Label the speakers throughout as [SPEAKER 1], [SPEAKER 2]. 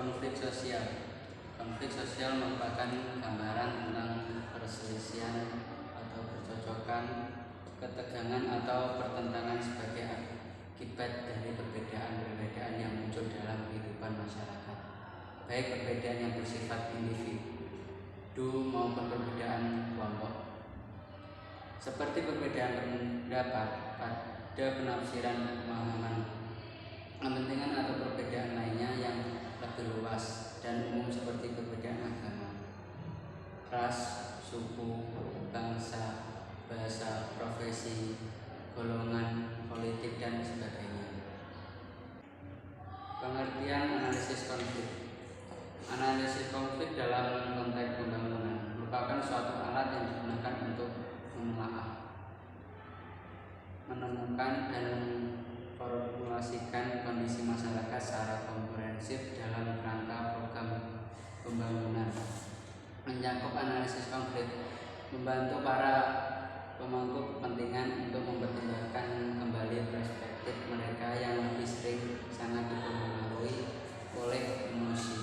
[SPEAKER 1] Konflik sosial. Konflik sosial merupakan gambaran tentang perselisihan atau percocokan, ketegangan atau pertentangan sebagai akibat dari perbedaan-perbedaan yang muncul dalam kehidupan masyarakat, baik perbedaan yang bersifat individu maupun perbedaan kelompok, seperti perbedaan pendapat pada penafsiran pemahaman, kepentingan atau perbedaan lainnya yang lebih luas dan umum seperti perbedaan agama, ras, suku, bangsa, bahasa, profesi, golongan, politik, dan sebagainya. Pengertian analisis konflik. Analisis konflik dalam konteks pembangunan merupakan suatu alat yang digunakan untuk menelaah, menemukan, dan formulasikan kondisi masyarakat secara komprehensif dalam kerangka program pembangunan. Mencakup analisis konflik membantu para pemangku kepentingan untuk mempertimbangkan kembali perspektif mereka yang lebih sering sangat dipengaruhi oleh emosi,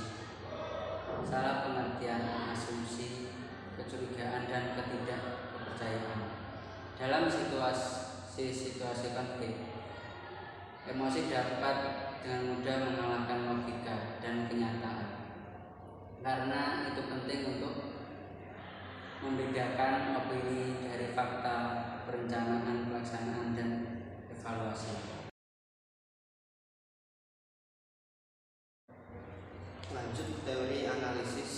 [SPEAKER 1] salah pengertian, asumsi, kecurigaan, dan ketidakpercayaan. Dalam situasi konflik, emosi dapat dengan mudah mengalahkan logika dan kenyataan. Karena itu penting untuk membedakan opini dari fakta, perencanaan, pelaksanaan, dan evaluasi.
[SPEAKER 2] Lanjut teori analisis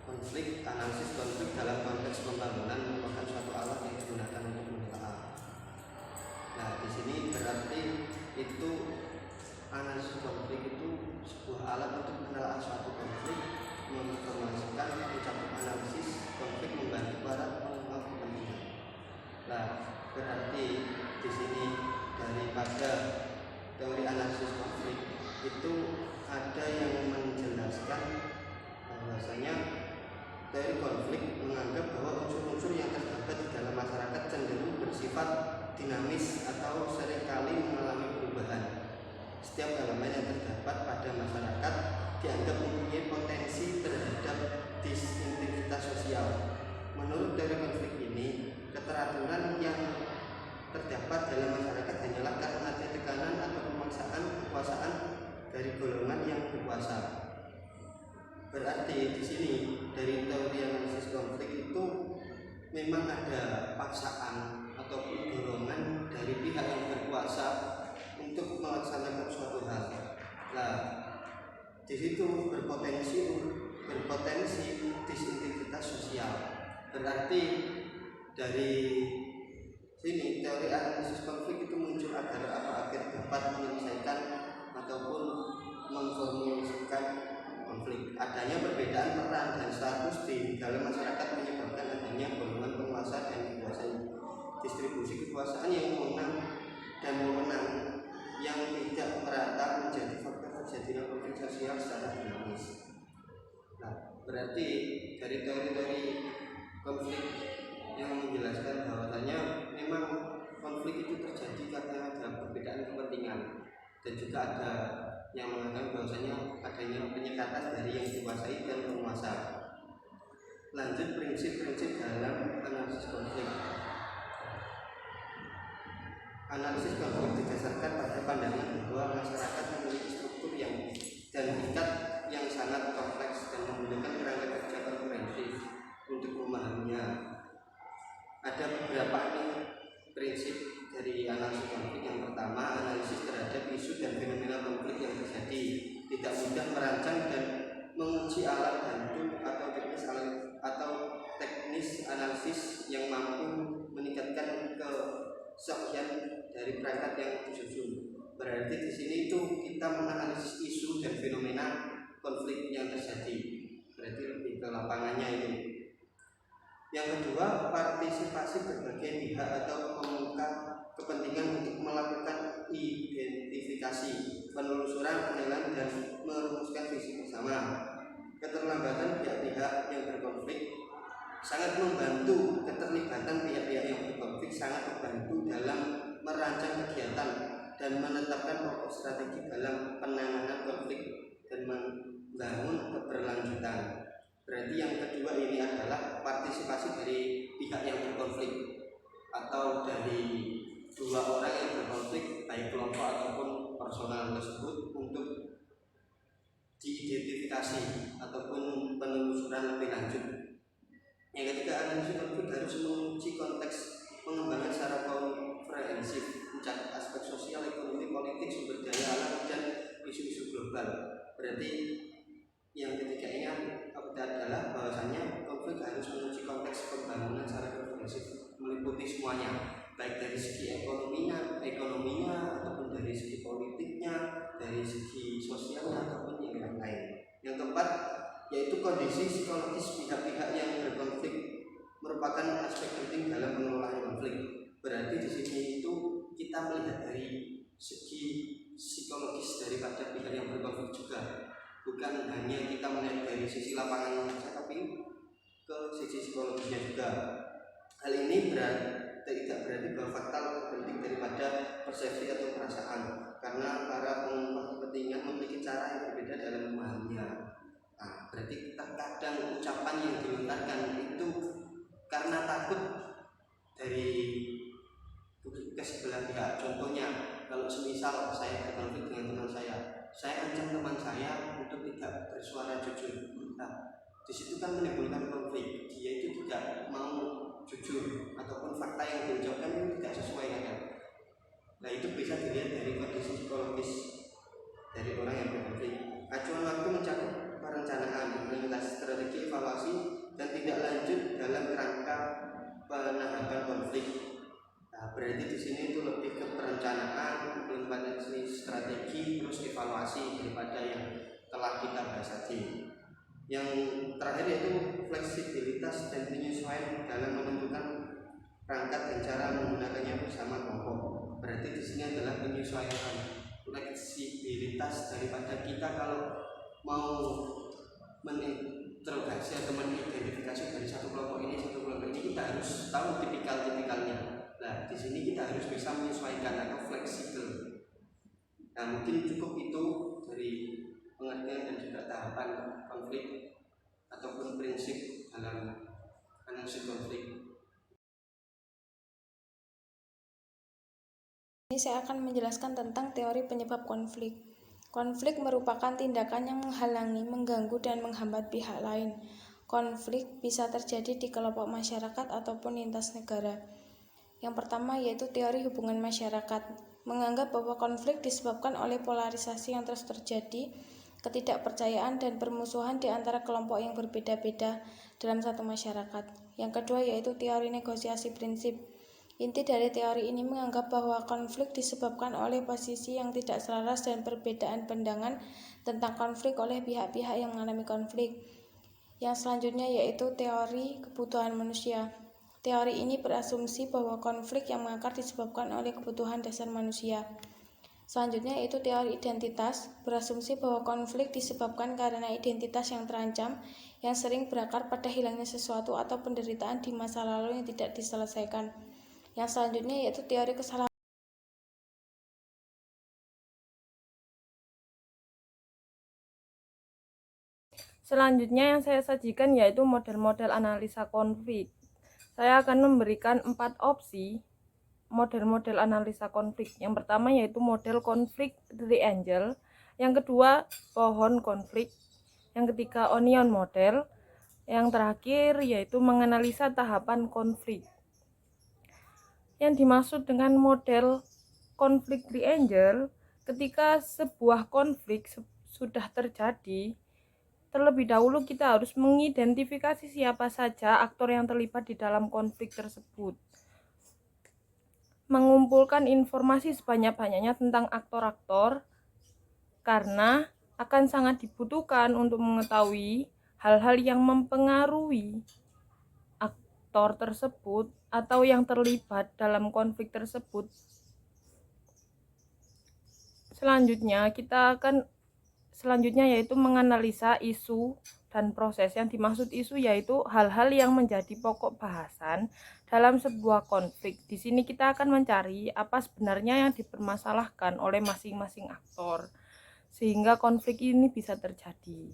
[SPEAKER 2] konflik. Analisis konflik dalam konteks pembangunan merupakan suatu alat yang digunakan untuk menelaah. Nah, di sini berarti itu analisis konflik itu sebuah alat untuk menelaah suatu konflik, menginformasikan, mencakup analisis konflik, membantu para pemangku kepentingan. Nah, berarti di sini daripada teori analisis konflik itu ada yang menjelaskan bahwasanya teori konflik menganggap bahwa unsur-unsur yang terdapat di dalam masyarakat cenderung bersifat dinamis atau seringkali mengalami perubahan. Setiap elemen yang terdapat pada masyarakat dianggap mempunyai potensi terhadap disintegritas sosial. Menurut teori konflik ini, keteraturan yang terdapat dalam masyarakat hanyalah karena ada tekanan atau pemaksaan kekuasaan dari golongan yang berkuasa. Berarti di sini dari teori analisis konflik itu memang ada paksaan ataupun dorongan dari pihak yang berkuasa untuk melaksanakan suatu hal. Nah, di situ berpotensi disintegritas sosial. Berarti dari sini teori analisis konflik itu muncul agar dapat menyelesaikan ataupun memformulasikan konflik. Adanya perbedaan peran dan status di dalam masyarakat menyebabkan adanya golongan penguasa dan dikuasai. Distribusi kekuasaan yang mewenang yang tidak merata menjadi faktor terjadinya konflik sosial secara dinamis. Nah, berarti dari teori-teori konflik yang menjelaskan bahwasanya memang konflik itu terjadi karena ada perbedaan kepentingan, dan juga ada yang mengatakan bahwasanya adanya penyekatan dari yang dikuasai dan penguasa. Lanjut prinsip-prinsip dalam analisis konflik. Analisis konflik didasarkan pada pandangan bahwa masyarakat memiliki struktur yang dan tingkat yang sangat kompleks dan menggunakan kerangka kerja komprehensif untuk memahaminya. Ada beberapa prinsip dari analisis konflik. Yang pertama, analisis terhadap isu dan fenomena konflik yang terjadi. Tidak mudah merancang dan menguji alat bantu atau teknis analisis yang mampu meningkatkan kesaksian dari perangkat yang disusun. Berarti di sini itu kita menganalisis isu dan fenomena konflik yang terjadi. Berarti lebih ke lapangannya itu. Yang kedua, partisipasi berbagai pihak atau pemuka kepentingan untuk melakukan identifikasi, penelusuran, penilaian, dan merumuskan visi bersama. Keterlambatan pihak-pihak yang berkonflik sangat membantu. Keterlibatan pihak-pihak yang berkonflik sangat membantu dalam merancang kegiatan dan menetapkan pokok strategi dalam penanganan konflik dan membangun keberlanjutan. Berarti yang kedua ini adalah partisipasi dari pihak yang berkonflik atau dari dua orang yang berkonflik, baik kelompok ataupun personal tersebut, untuk diidentifikasi ataupun penelusuran lebih lanjut. Yang ketiga, analisis konflik harus menguji konteks pengembangan secara komprehensif, mencakup aspek sosial, ekonomi, politik, sumber daya alam, dan isu-isu global. Berarti yang ketiga ini adalah bahwasanya konflik harus menguji konteks pembangunan secara komprehensif, meliputi semuanya, baik dari segi ekonominya ataupun dari segi politiknya, dari segi sosialnya ataupun yang lain. Yang keempat, yaitu kondisi psikologis pihak-pihak yang berkonflik merupakan aspek penting dalam pengelolaan konflik. Berarti di sini itu kita melihat dari segi psikologis daripada pihak yang berkonflik juga, bukan hanya kita melihat dari sisi lapangan saja, tapi ke sisi psikologisnya juga. Hal ini tidak berarti bahwa fakta penting daripada persepsi atau perasaan, karena para pengungkap kepentingan memiliki cara yang berbeda dalam memahaminya. Nah, berarti terkadang ucapan yang dilontarkan itu karena takut dari sebelah pihak. Contohnya, kalau semisal saya berkonflik dengan teman saya ancam teman saya untuk tidak bersuara jujur. Nah, di situ kan menimbulkan konflik. Dia itu tidak mau jujur ataupun fakta yang diucapkan itu tidak sesuai kan. Nah, itu bisa dilihat dari kondisi psikologis dari orang yang berkonflik. Acuan waktu mencakup perencanaan, implementasi strategi, evaluasi, dan tidak lanjut dalam kerangka penanganan konflik. Nah, berarti di sini itu lebih ke perencanaan, implementasi strategi, terus evaluasi daripada yang telah kita bahas tadi. Yang terakhir yaitu fleksibilitas dan penyesuaian dalam menentukan perangkat dan cara menggunakannya bersama kelompok. Berarti di sini adalah penyesuaian, fleksibilitas daripada kita kalau mau menginterogasi atau mengidentifikasi dari satu kelompok ini kita harus tahu tipikal-tipikalnya. Nah, di sini kita harus bisa menyesuaikan atau fleksibel. Nah, mungkin cukup itu dari pengertian dan juga tahapan konflik ataupun prinsip dalam analisis konflik.
[SPEAKER 3] Ini saya akan menjelaskan tentang teori penyebab konflik. Konflik merupakan tindakan yang menghalangi, mengganggu, dan menghambat pihak lain. Konflik bisa terjadi di kelompok masyarakat ataupun lintas negara. Yang pertama yaitu teori hubungan masyarakat, menganggap bahwa konflik disebabkan oleh polarisasi yang terus terjadi, ketidakpercayaan dan permusuhan di antara kelompok yang berbeda-beda dalam satu masyarakat. Yang kedua yaitu teori negosiasi prinsip. Inti dari teori ini menganggap bahwa konflik disebabkan oleh posisi yang tidak selaras dan perbedaan pandangan tentang konflik oleh pihak-pihak yang mengalami konflik. Yang selanjutnya yaitu teori kebutuhan manusia. Teori ini berasumsi bahwa konflik yang mengakar disebabkan oleh kebutuhan dasar manusia. Selanjutnya yaitu teori identitas, berasumsi bahwa konflik disebabkan karena identitas yang terancam, yang sering berakar pada hilangnya sesuatu atau penderitaan di masa lalu yang tidak diselesaikan. Yang selanjutnya yaitu teori kesalahan.
[SPEAKER 4] Selanjutnya yang saya sajikan yaitu model-model analisa konflik. Saya akan memberikan 4 opsi model-model analisa konflik. Yang pertama yaitu model konflik triangle, yang kedua pohon konflik, yang ketiga onion model, yang terakhir yaitu menganalisa tahapan konflik. Yang dimaksud dengan model konflik triangle, ketika sebuah konflik sudah terjadi, terlebih dahulu kita harus mengidentifikasi siapa saja aktor yang terlibat di dalam konflik tersebut. Mengumpulkan informasi sebanyak-banyaknya tentang aktor-aktor, karena akan sangat dibutuhkan untuk mengetahui hal-hal yang mempengaruhi aktor tersebut atau yang terlibat dalam konflik tersebut. Selanjutnya yaitu menganalisa isu dan proses. Yang dimaksud isu yaitu hal-hal yang menjadi pokok bahasan dalam sebuah konflik. Di sini kita akan mencari apa sebenarnya yang dipermasalahkan oleh masing-masing aktor. sehingga konflik ini bisa terjadi.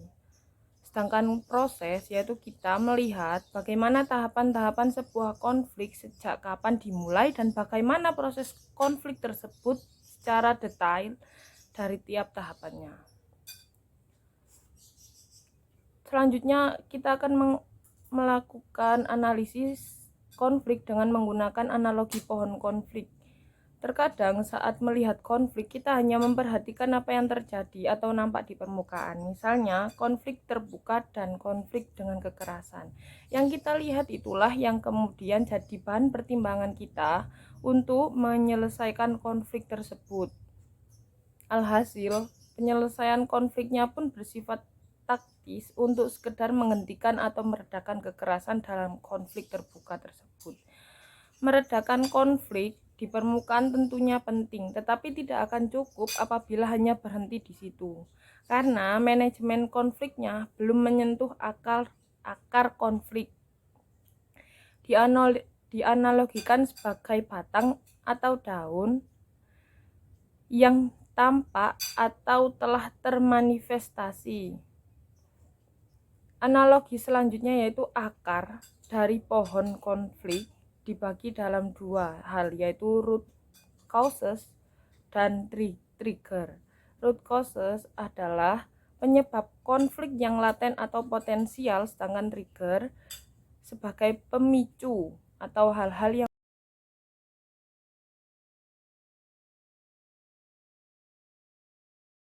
[SPEAKER 4] Sedangkan proses yaitu kita melihat bagaimana tahapan-tahapan sebuah konflik sejak kapan dimulai dan bagaimana proses konflik tersebut secara detail dari tiap tahapannya. Selanjutnya kita akan melakukan analisis konflik dengan menggunakan analogi pohon konflik. Terkadang saat melihat konflik, kita hanya memperhatikan apa yang terjadi atau nampak di permukaan. Misalnya, konflik terbuka dan konflik dengan kekerasan. Yang kita lihat itulah yang kemudian jadi bahan pertimbangan kita untuk menyelesaikan konflik tersebut. Alhasil, penyelesaian konfliknya pun bersifat taktis untuk sekedar menghentikan atau meredakan kekerasan dalam konflik terbuka tersebut. Meredakan konflik di permukaan tentunya penting, tetapi tidak akan cukup apabila hanya berhenti di situ. Karena manajemen konfliknya belum menyentuh akar konflik. Dianalogikan sebagai batang atau daun yang tampak atau telah termanifestasi. Analogi selanjutnya yaitu akar dari pohon konflik dibagi dalam dua hal, yaitu root causes dan trigger. Root causes adalah penyebab konflik yang laten atau potensial, sedangkan trigger sebagai pemicu atau hal-hal yang